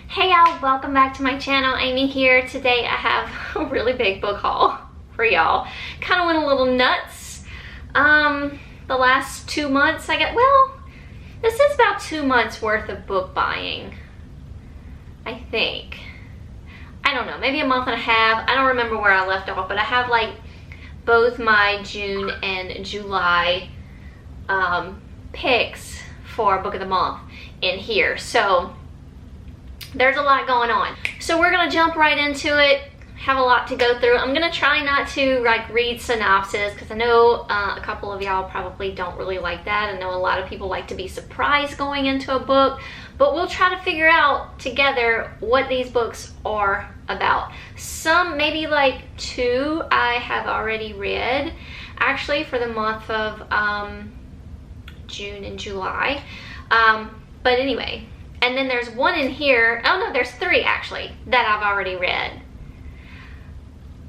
Hey y'all, welcome back to my channel. Amy here. Today I have a really big book haul for y'all. Kind of went a little nuts the last 2 months. This is about 2 months worth of book buying, I think. I don't know, maybe a month and a half. I don't remember where I left off, but I have like both my June and July picks for book of the month in here. So there's a lot going on. So we're gonna jump right into it. Have a lot to go through. I'm gonna try not to like read synopsis because I know a couple of y'all probably don't really like that. I know a lot of people like to be surprised going into a book, but we'll try to figure out together what these books are about. Some, maybe like 2 I have already read actually for the month of June and July. But anyway, and then there's one in here, oh no, there's 3 actually that I've already read.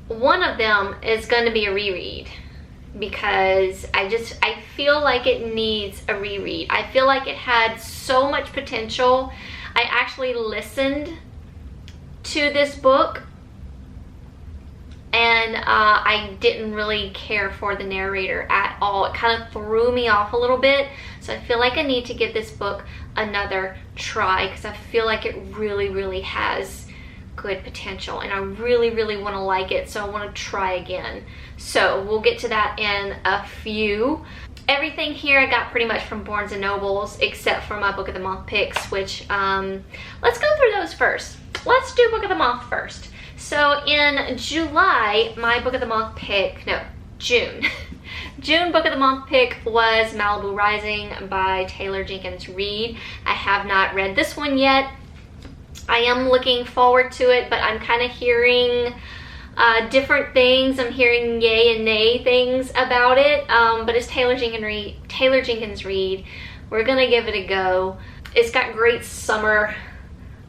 One of them is going to be a reread because I feel like it needs a reread. I feel like it had so much potential. I actually listened to this book and I didn't really care for the narrator at all. It kind of threw me off a little bit. So I feel like I need to give this book another try because I feel like it really has good potential and I really want to like it, so I want to try again. So we'll get to that in a few. Everything here I got pretty much from Barnes & Nobles except for my book of the month picks, which let's go through those first. Let's do book of the month first. So in July, my book of the month pick, no, June. June book of the month pick was Malibu Rising by Taylor Jenkins Reid. I have not read this one yet. I am looking forward to it, but I'm kind of hearing different things. I'm hearing yay and nay things about it, but it's Taylor Jenkins Reid. We're gonna give it a go. It's got great summer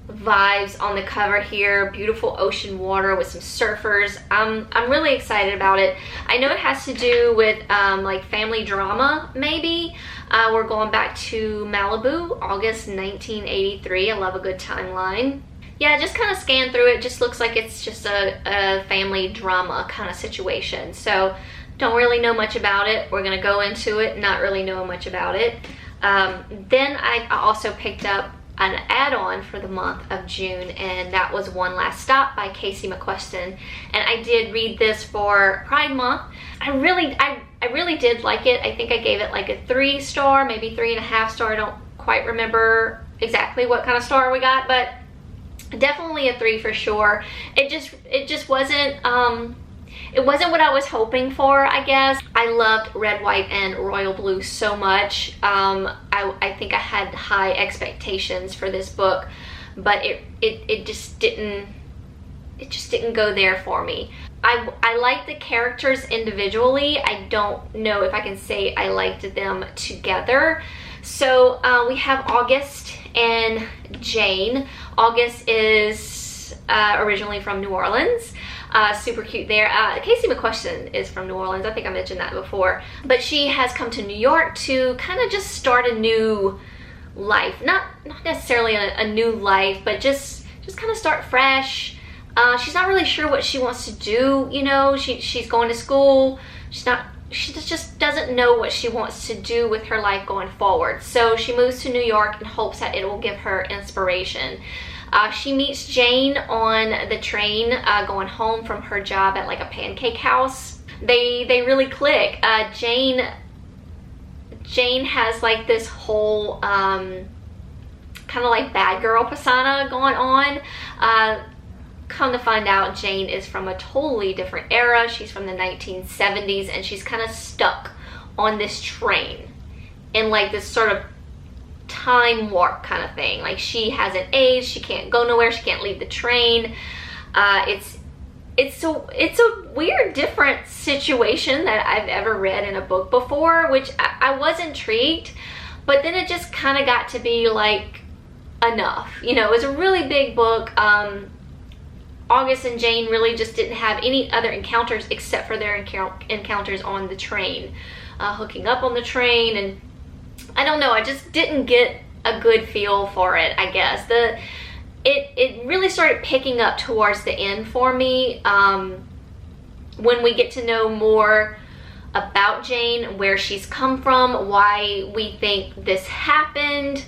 vibes on the cover here. Beautiful ocean water with some surfers. I'm really excited about it. I know it has to do with like family drama maybe. We're going back to Malibu, August 1983. I love a good timeline. Yeah, just kind of scan through it. Just looks like it's just a family drama kind of situation. So don't really know much about it. We're gonna go into it not really knowing much about it. Then I also picked up an add-on for the month of June, and that was One Last Stop by Casey McQuiston, and I did read this for Pride Month. I really did like it. I think I gave it like a 3-star, maybe 3.5 star. I don't quite remember exactly what kind of star we got, but definitely a 3 for sure. It just wasn't it wasn't what I was hoping for, I guess. I loved Red, White, and Royal Blue so much. I think I had high expectations for this book, but it just didn't go there for me. I like the characters individually. I don't know if I can say I liked them together. So we have August and Jane. August is originally from New Orleans. Super cute there. Casey McQuiston is from New Orleans. I think I mentioned that before. But she has come to New York to kind of just start a new life. Not necessarily a new life, but just kind of start fresh. She's not really sure what she wants to do, you know. She's going to school. She just doesn't know what she wants to do with her life going forward. So she moves to New York in hopes that it will give her inspiration. She meets Jane on the train going home from her job at like a pancake house. They really click. Jane has like this whole kind of like bad girl persona going on. Come to find out, Jane is from a totally different era. She's from the 1970s, and she's kind of stuck on this train in like this sort of time warp kind of thing. Like she hasn't aged, she can't go nowhere, she can't leave the train. It's a weird, different situation that I've ever read in a book before, which I was intrigued, but then it just kind of got to be like enough. You know, it was a really big book. August and Jane really just didn't have any other encounters except for their encounters on the train, hooking up on the train, and I don't know, I just didn't get a good feel for it, I guess. it really started picking up towards the end for me, when we get to know more about Jane, where she's come from, why we think this happened.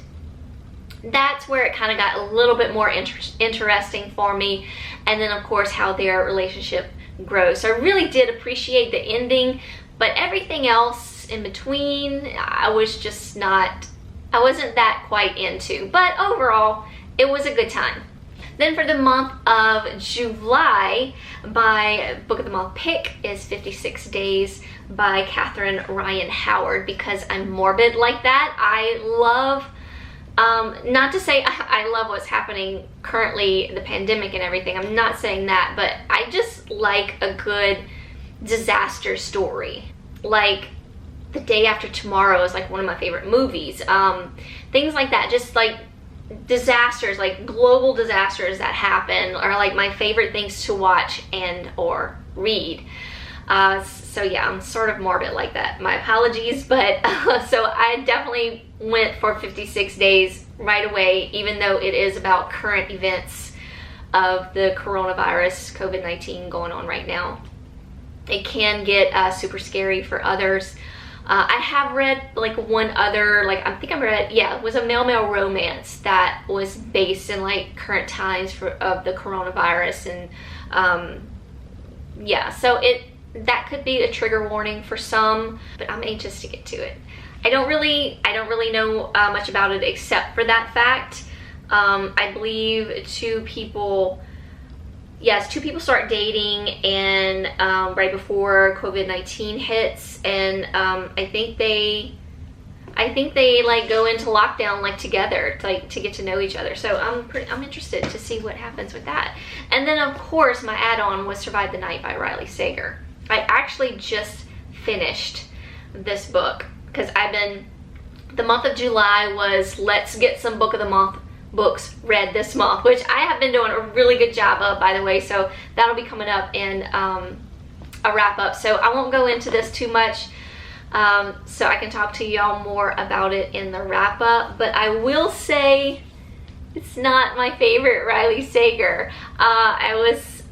That's where it kind of got a little bit more interesting for me. And then of course how their relationship grows. So I really did appreciate the ending, but everything else in between I wasn't that quite into. But overall it was a good time. Then for the month of July, my book of the month pick is 56 Days by Catherine Ryan Howard, because I'm morbid like that. I love, not to say I love what's happening currently, the pandemic and everything, I'm not saying that, but I just like a good disaster story. Like The Day After Tomorrow is like one of my favorite movies. Things like that, just like disasters, like global disasters that happen, are like my favorite things to watch and or read. So yeah, I'm sort of morbid like that. My apologies, but so I definitely went for 56 Days right away, even though it is about current events of the coronavirus, COVID-19 going on right now. It can get super scary for others. I have read like one other, like it was a male romance that was based in like current times of the coronavirus, and yeah, so that could be a trigger warning for some, but I'm anxious to get to it. I don't really know much about it except for that fact. I believe two people start dating and right before COVID-19 hits, and I think they like go into lockdown like together to get to know each other. So I'm interested to see what happens with that. And then of course my add-on was Survive the Night by Riley Sager. I actually just finished this book because the month of July was let's get some book of the month books read this month, which I have been doing a really good job of, by the way, so that'll be coming up in a wrap up. So I won't go into this too much, so I can talk to y'all more about it in the wrap up, but I will say it's not my favorite Riley Sager. I was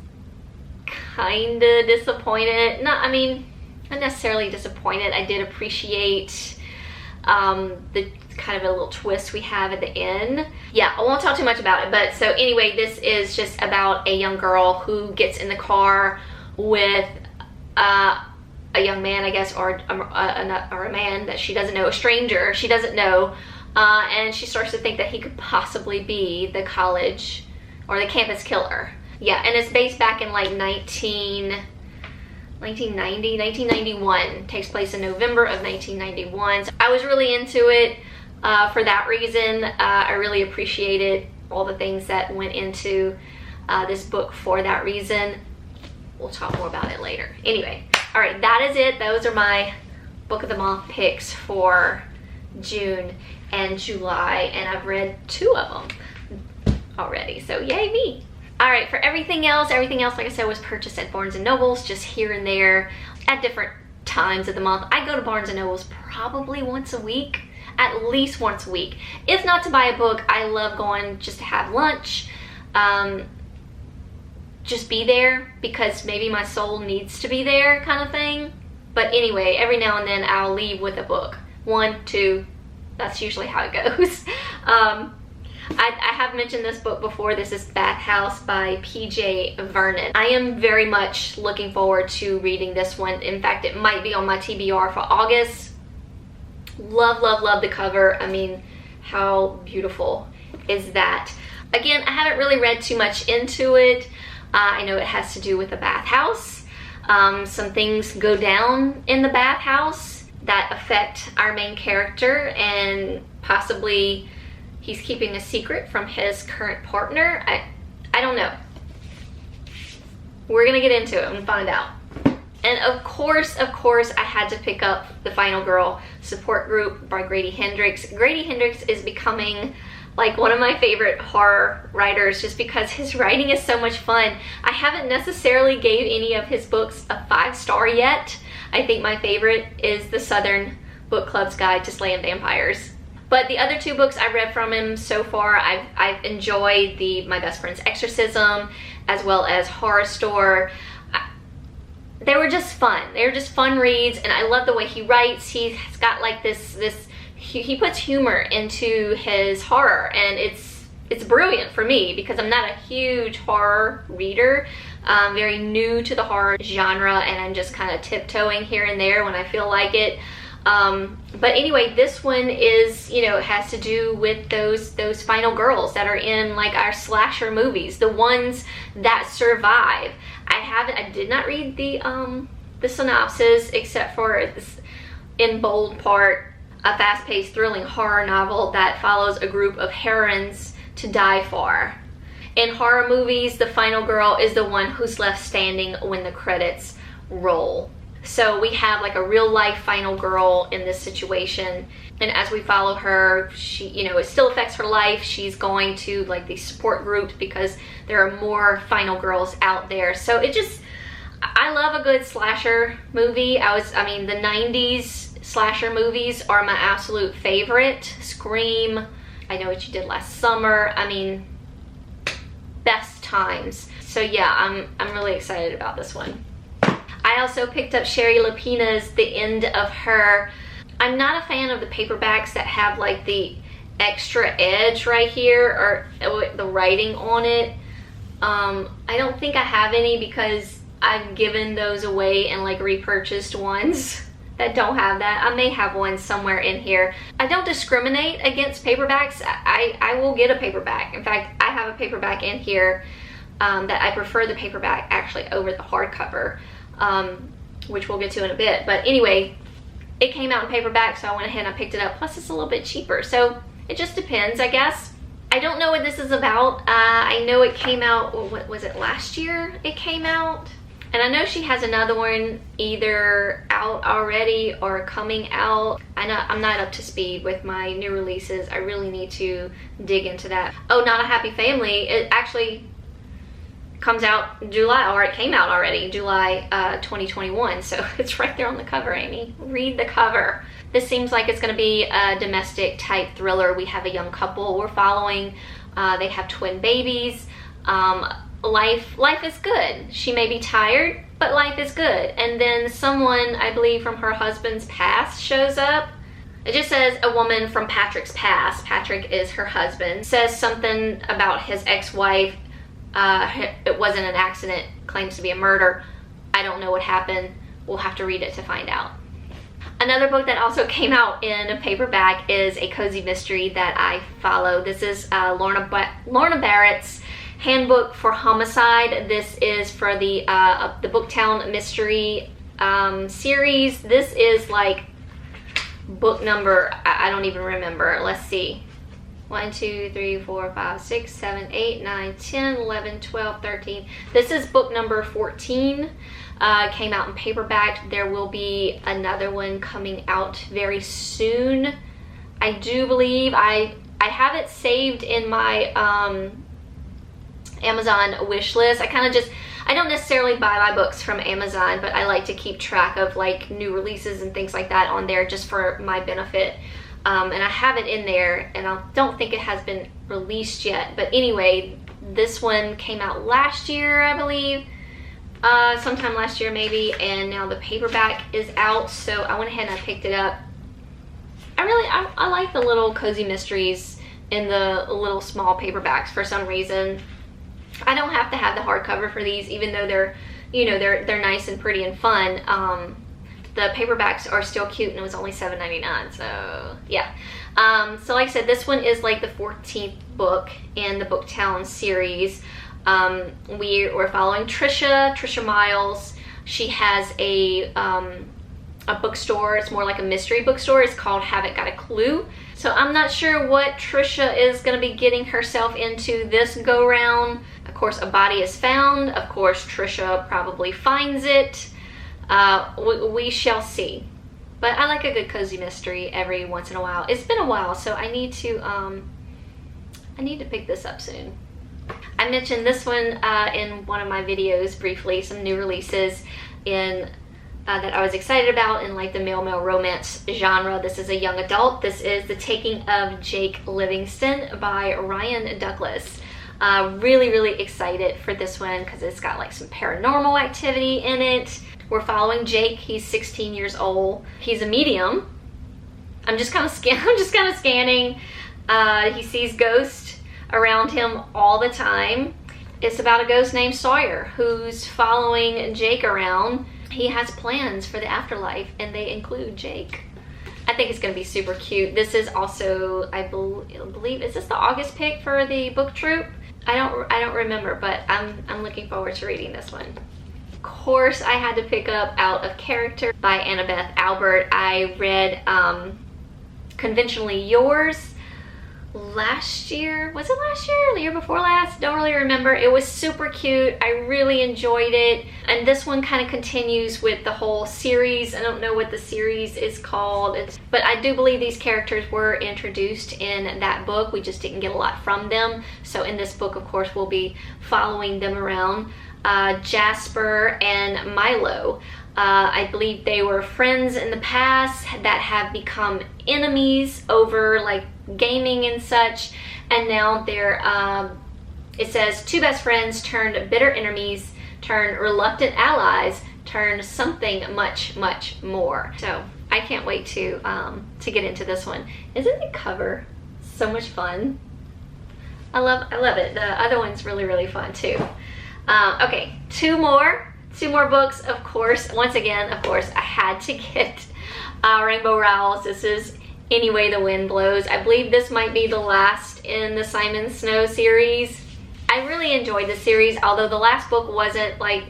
kind of disappointed. Not necessarily disappointed. I did appreciate the kind of a little twist we have at the end. Yeah, I won't talk too much about it, but so anyway, this is just about a young girl who gets in the car with a young man, I guess, or a man that she doesn't know, a stranger she doesn't know, and she starts to think that he could possibly be the college or the campus killer. Yeah, and it's based back in like 1991. Takes place in November of 1991. So I was really into it for that reason. I really appreciated all the things that went into this book for that reason. We'll talk more about it later. Anyway, all right, that is it. Those are my book of the month picks for June and July, and I've read 2 of them already, so yay me. All right, for everything else, like I said, was purchased at Barnes & Noble's, just here and there at different times of the month. I go to Barnes & Noble's probably once a week, at least once a week. If not to buy a book, I love going just to have lunch, just be there because maybe my soul needs to be there kind of thing. But anyway, every now and then I'll leave with a book. 1, 2, that's usually how it goes. I have mentioned this book before. This is Bathhouse by PJ Vernon. I am very much looking forward to reading this one. In fact, it might be on my TBR for August. Love, love, love the cover. I mean, how beautiful is that? Again, I haven't really read too much into it. I know it has to do with a bathhouse. Some things go down in the bathhouse that affect our main character, and possibly he's keeping a secret from his current partner. I don't know. We're gonna get into it and find out. And of course, I had to pick up The Final Girl support group by Grady Hendrix. Grady Hendrix is becoming like one of my favorite horror writers just because his writing is so much fun. I haven't necessarily gave any of his books a 5-star yet. I think my favorite is The Southern Book Club's Guide to Slaying Vampires. But the other 2 books I read from him so far, I've enjoyed My Best Friend's Exorcism as well as Horror Store. They were just fun. They were just fun reads, and I love the way he writes. He's got like he puts humor into his horror, and it's brilliant for me because I'm not a huge horror reader. Very new to the horror genre, and I'm just kind of tiptoeing here and there when I feel like it. But anyway, this one is, you know, it has to do with those final girls that are in like our slasher movies, the ones that survive. I did not read the synopsis, except for this, in bold part, a fast-paced thrilling horror novel that follows a group of heroines to die for. In horror movies, the final girl is the one who's left standing when the credits roll. So we have like a real life final girl in this situation, and as we follow her, she, you know, it still affects her life. She's going to like these support groups because there are more final girls out there. So I love a good slasher movie. I mean, the 90s slasher movies are my absolute favorite. Scream, I Know What You Did Last Summer. I mean, best times. So yeah, I'm really excited about this one. I also picked up Sherry Lapina's The End of Her. I'm not a fan of the paperbacks that have like the extra edge right here or the writing on it. I don't think I have any because I've given those away and like repurchased ones that don't have that. I may have one somewhere in here. I don't discriminate against paperbacks. I will get a paperback. In fact, I have a paperback in here that I prefer the paperback actually over the hardcover. Which we'll get to in a bit. But anyway, it came out in paperback, so I went ahead and I picked it up. Plus, it's a little bit cheaper, so it just depends, I guess. I don't know what this is about. I know it came out, what was it, last year it came out? And I know she has another one either out already or coming out. I'm not up to speed with my new releases. I really need to dig into that. Oh, Not a Happy Family. It actually comes out July, or it came out already, July 2021. So it's right there on the cover, Amy. Read the cover. This seems like it's going to be a domestic type thriller. We have a young couple we're following. They have twin babies. Life is good. She may be tired, but life is good. And then someone, I believe from her husband's past, shows up. It just says a woman from Patrick's past. Patrick is her husband. Says something about his ex-wife. It wasn't an accident, claims to be a murder. I don't know what happened. We'll have to read it to find out. Another book that also came out in a paperback is a cozy mystery that I follow. This is Lorna Barrett's Handbook for Homicide. This is for the Booktown Mystery series. This is like book number, I don't even remember. Let's see. 1, 2, 3, 4, 5, 6, 7, 8, 9, 10, 11, 12, 13. This is book number 14. Came out in paperback. There will be another one coming out very soon. I do believe I have it saved in my Amazon wish list. I don't necessarily buy my books from Amazon, but I like to keep track of like new releases and things like that on there just for my benefit. And I have it in there, and I don't think it has been released yet. But anyway, this one came out last year, I believe. Sometime last year maybe, and now the paperback is out, so I went ahead and I picked it up. I like the little cozy mysteries in the little small paperbacks for some reason. I don't have to have the hardcover for these, even though they're, you know, they're nice and pretty and fun. The paperbacks are still cute, and it was only $7.99, so yeah. So like I said, this one is like the 14th book in the Booktown series. We're following Trisha Miles. She has a bookstore. It's more like a mystery bookstore. It's called Haven't Got a Clue. So I'm not sure what Trisha is going to be getting herself into this go round. Of course, a body is found. Of course, Trisha probably finds it. We shall see. But I like a good cozy mystery every once in a while. It's been a while, so I need to pick this up soon. I mentioned this one in one of my videos briefly, some new releases in that I was excited about in like the male romance genre. This is a young adult. This is The Taking of Jake Livingston by Ryan Douglas. Really, really excited for this one because it's got like some paranormal activity in it. We're following Jake. He's 16 years old. He's a medium. I'm just kind of scanning. He sees ghosts around him all the time. It's about a ghost named Sawyer who's following Jake around. He has plans for the afterlife, and they include Jake. I think it's going to be super cute. This is also, I believe, is this the August pick for the book troop? I don't remember, but I'm looking forward to reading this one. Of course, I had to pick up Out of Character by Annabeth Albert. I read Conventionally Yours last year. Was it last year? The year before last? Don't really remember. It was super cute. I really enjoyed it. And this one kind of continues with the whole series. I don't know what the series is called, but I do believe these characters were introduced in that book. We just didn't get a lot from them. So in this book, of course, we'll be following them around. Jasper and Milo. I believe they were friends in the past that have become enemies over like gaming and such, and now they're it says two best friends turned bitter enemies, turned reluctant allies, turned something much more. So I can't wait to get into this one. Isn't the cover so much fun? I love it. The other one's really fun too. Okay, two more books, of course. Once again, of course, I had to get Rainbow Rowell's. This is Any Way the Wind Blows. I believe this might be the last in the Simon Snow series. I really enjoyed the series, although the last book wasn't like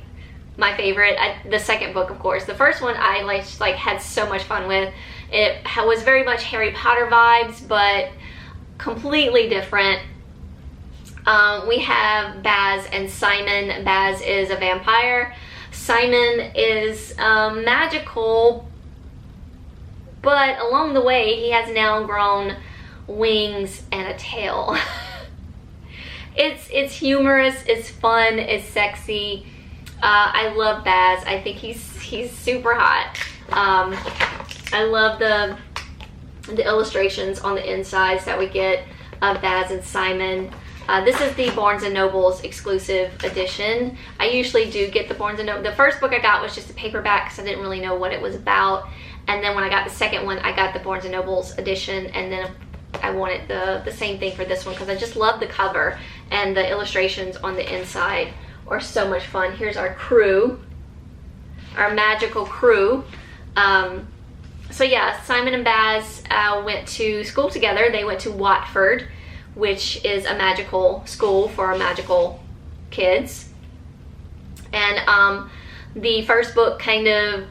my favorite. The second book, of course. The first one I like had so much fun with. It was very much Harry Potter vibes, but completely different. We have Baz and Simon. Baz is a vampire. Simon is magical, but along the way he has now grown wings and a tail. It's humorous, it's fun, it's sexy. I love Baz. I think he's super hot. I love the illustrations on the insides that we get of Baz and Simon. This is the Barnes & Noble's exclusive edition. I usually do get the Barnes & Noble. The first book I got was just a paperback because I didn't really know what it was about. And then when I got the second one, I got the Barnes & Noble's edition. And then I wanted the same thing for this one because I just love the cover. And the illustrations on the inside are so much fun. Here's our crew, our magical crew. So yeah, Simon and Baz went to school together. They went to Watford, which is a magical school for magical kids. And the first book kind of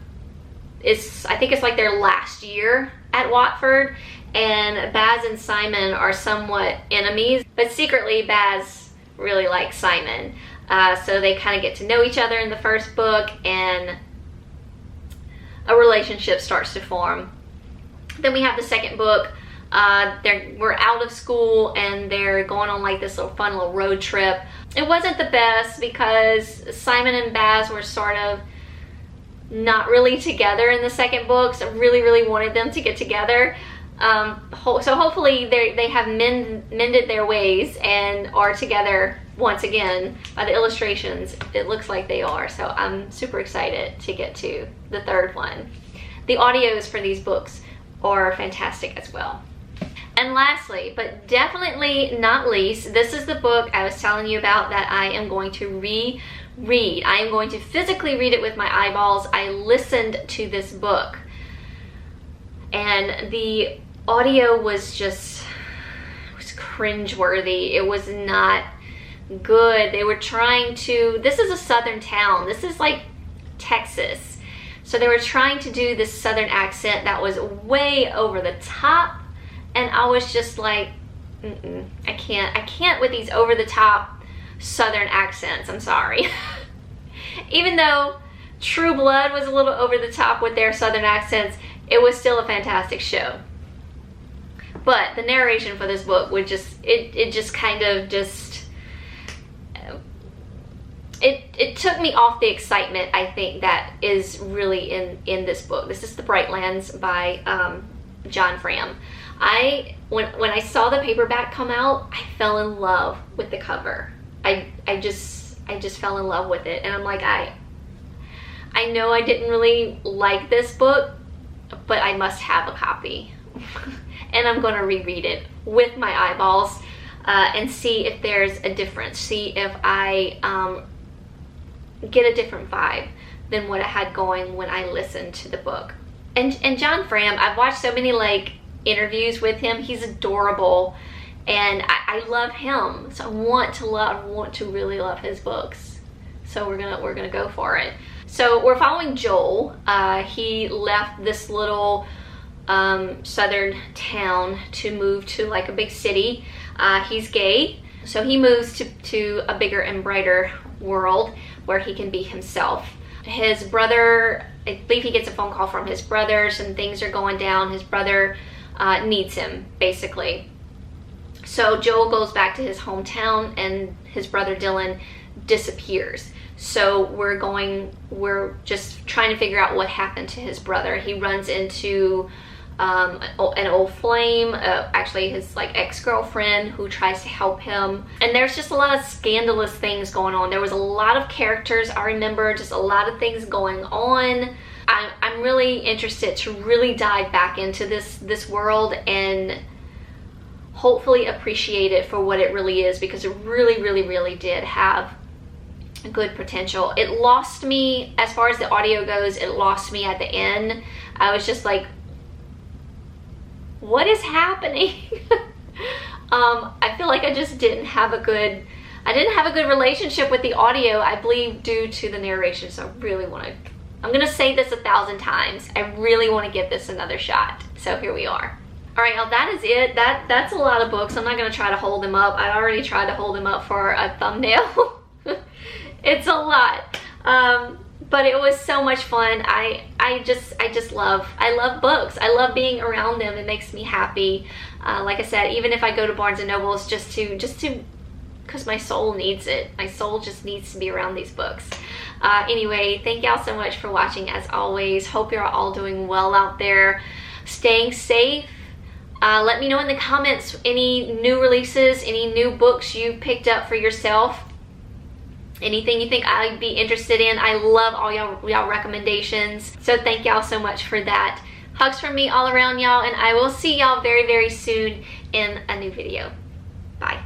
is, I think it's like their last year at Watford, and Baz and Simon are somewhat enemies, but secretly Baz really likes Simon. So they kind of get to know each other in the first book, and a relationship starts to form. Then we have the second book. We're out of school and they're going on like this little fun little road trip. It wasn't the best because Simon and Baz were sort of not really together in the second book, so I really wanted them to get together. So hopefully they have mended their ways and are together once again. By the illustrations, it looks like they are, so I'm super excited to get to the third one. The audios for these books are fantastic as well. And lastly, but definitely not least, this is the book I was telling you about that I am going to reread. I am going to physically read it with my eyeballs. I listened to this book, and the audio was cringeworthy. It was not good. They were trying to, this is a southern town. This is like Texas. So they were trying to do this southern accent that was way over the top. And I was just like, I can't with these over the top southern accents. I'm sorry. Even though True Blood was a little over the top with their southern accents, it was still a fantastic show. But the narration for this book would just, it just kind of just, it took me off the excitement, I think, that is really in this book. This is The Bright Lands by John Fram. When I saw the paperback come out, I fell in love with the cover. I just fell in love with it, and I'm like, I know I didn't really like this book, but I must have a copy. And I'm going to reread it with my eyeballs and see if there's a difference. See if I get a different vibe than what I had going when I listened to the book. And John Fram, I've watched so many like interviews with him. He's adorable, and I love him. So I want to really love his books. So we're gonna go for it. So we're following Joel. He left this little southern town to move to like a big city. He's gay, so he moves to a bigger and brighter world where he can be himself. His brother, I believe he gets a phone call from his brother. Some things are going down. His brother needs him, basically. So Joel goes back to his hometown, and his brother Dylan disappears. So we're just trying to figure out what happened to his brother. He runs into an old flame, actually his like ex-girlfriend, who tries to help him. And there's just a lot of scandalous things going on. There was a lot of characters, I remember, just a lot of things going on. I'm really interested to really dive back into this world and hopefully appreciate it for what it really is, because it really did have good potential. It lost me, as far as the audio goes, it lost me at the end. I was just like, what is happening? I feel like I just didn't have a good relationship with the audio, I believe, due to the narration. So I'm gonna say this 1,000 times. I really want to give this another shot. So here we are. All right, y'all, that is it. That's a lot of books. I'm not gonna try to hold them up. I already tried to hold them up for a thumbnail. It's a lot. But it was so much fun. I love books. I love being around them. It makes me happy. Like I said, even if I go to Barnes and Nobles just to, because my soul needs it. My soul just needs to be around these books. Anyway, thank y'all so much for watching, as always. Hope you're all doing well out there, staying safe. Let me know in the comments any new releases, any new books you picked up for yourself. Anything you think I'd be interested in. I love all y'all recommendations. So thank y'all so much for that. Hugs from me all around, y'all, and I will see y'all very soon in a new video. Bye.